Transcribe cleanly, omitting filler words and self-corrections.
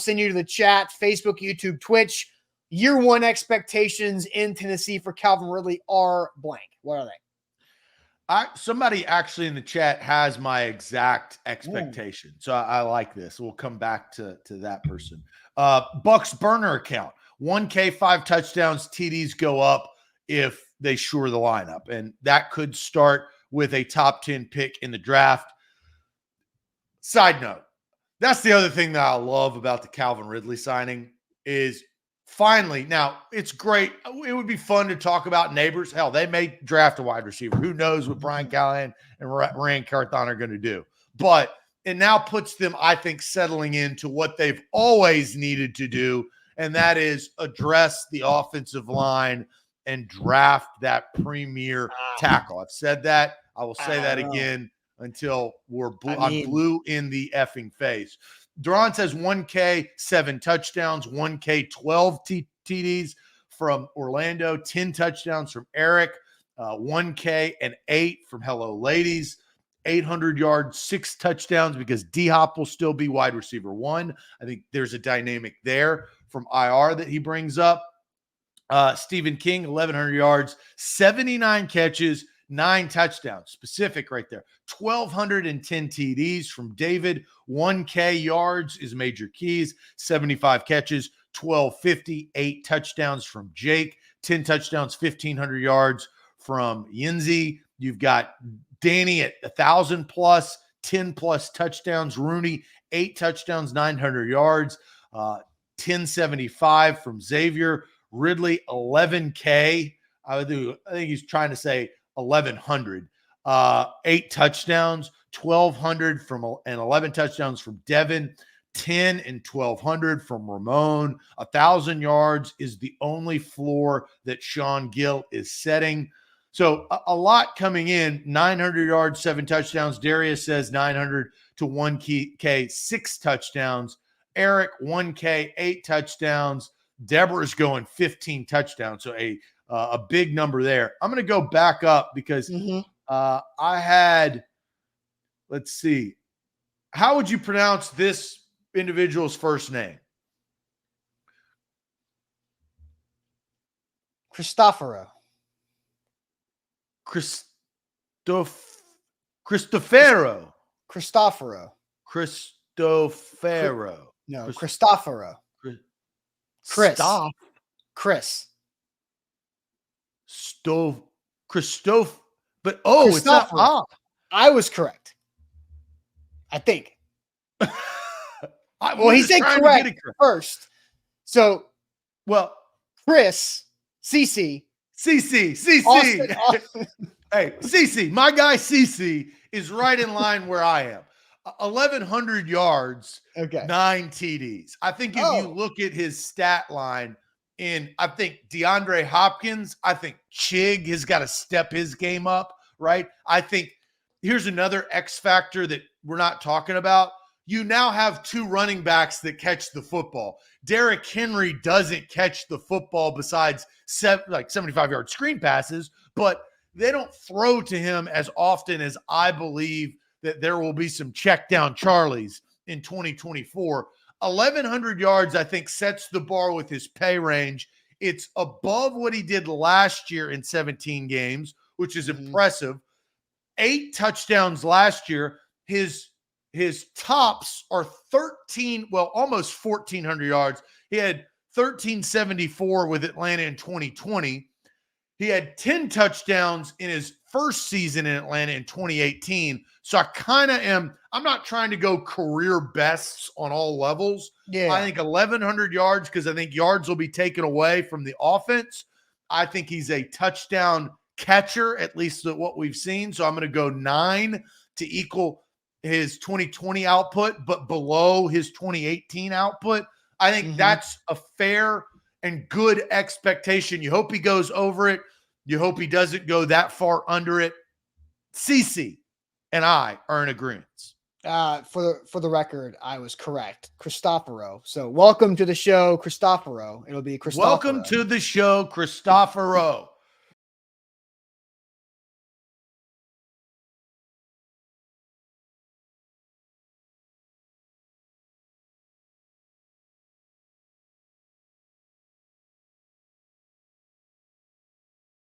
send you to the chat, Facebook, YouTube, Twitch. Year one expectations in Tennessee for Calvin Ridley are blank. What are they? Somebody actually in the chat has my exact expectation. So I like this. We'll come back to that person. Buck's burner account. 1K, 5 touchdowns, TDs go up if they shore the lineup. And that could start with a top 10 pick in the draft. Side note, that's the other thing that I love about the Calvin Ridley signing is finally, now it's great. It would be fun to talk about neighbors. Hell, they may draft a wide receiver. Who knows what Brian Callahan and Rand Carthon are going to do. But it now puts them, I think, settling into what they've always needed to do, and that is address the offensive line and draft that premier tackle. I've said that. I will say that again until we're I'm blue in the effing face. Duran says 1K, 7 touchdowns, 1K, 12 TDs from Orlando, 10 touchdowns from Eric, 1K and 8 from Hello Ladies, 800 yards, 6 touchdowns because D-Hop will still be wide receiver 1. I think there's a dynamic there from IR that he brings up. Stephen King, 1,100 yards, 79 catches, 9 touchdowns. Specific right there. 1,210 TDs from David. 1K yards is Major Keys. 75 catches, 1,250. 8 touchdowns from Jake. 10 touchdowns, 1,500 yards from Yinzi. You've got Danny at 1,000 plus, 10 plus touchdowns. Rooney, 8 touchdowns, 900 yards. 1,075 from Xavier. Ridley, 11K. I think he's trying to say 1,100. 8 touchdowns, 1,200 from and 11 touchdowns from Devin. 10 and 1,200 from Ramon. 1,000 yards is the only floor that Sean Gill is setting. So a lot coming in. 900 yards, 7 touchdowns. Darius says 900 to 1K, 6 touchdowns. Eric, 1K, 8 touchdowns. Deborah's going 15 touchdowns. So a big number there. I'm going to go back up because I had, let's see. How would you pronounce this individual's first name? Cristoforo. Cristofero. No, Cristoforo. Chris. Christoph. But it's not. I was correct. I think. Well, he said correct first. So, Chris, CC. Austin. Hey, CC, my guy CC is right in line where I am. 1,100 yards, 9 TDs. I think if you look at his stat line, I think DeAndre Hopkins, I think Chig has got to step his game up, right? I think here's another X factor that we're not talking about. You now have 2 running backs that catch the football. Derrick Henry doesn't catch the football besides 75-yard screen passes, but they don't throw to him as often as I believe that there will be some check down Charlies in 2024. 1,100 yards, I think, sets the bar with his pay range. It's above what he did last year in 17 games, which is impressive. 8 touchdowns last year. His tops are almost 1,400 yards. He had 1,374 with Atlanta in 2020. He had 10 touchdowns in his first season in Atlanta in 2018. So I'm not trying to go career bests on all levels. Yeah. I think 1,100 yards because I think yards will be taken away from the offense. I think he's a touchdown catcher, at least what we've seen. So I'm going to go 9 to equal his 2020 output, but below his 2018 output. I think that's a fair and good expectation. You hope he goes over it. You hope he doesn't go that far under it. CC and I are in agreement. For the record, I was correct. Cristoforo. So welcome to the show, Cristoforo. It'll be Cristoforo. Welcome to the show, Cristoforo.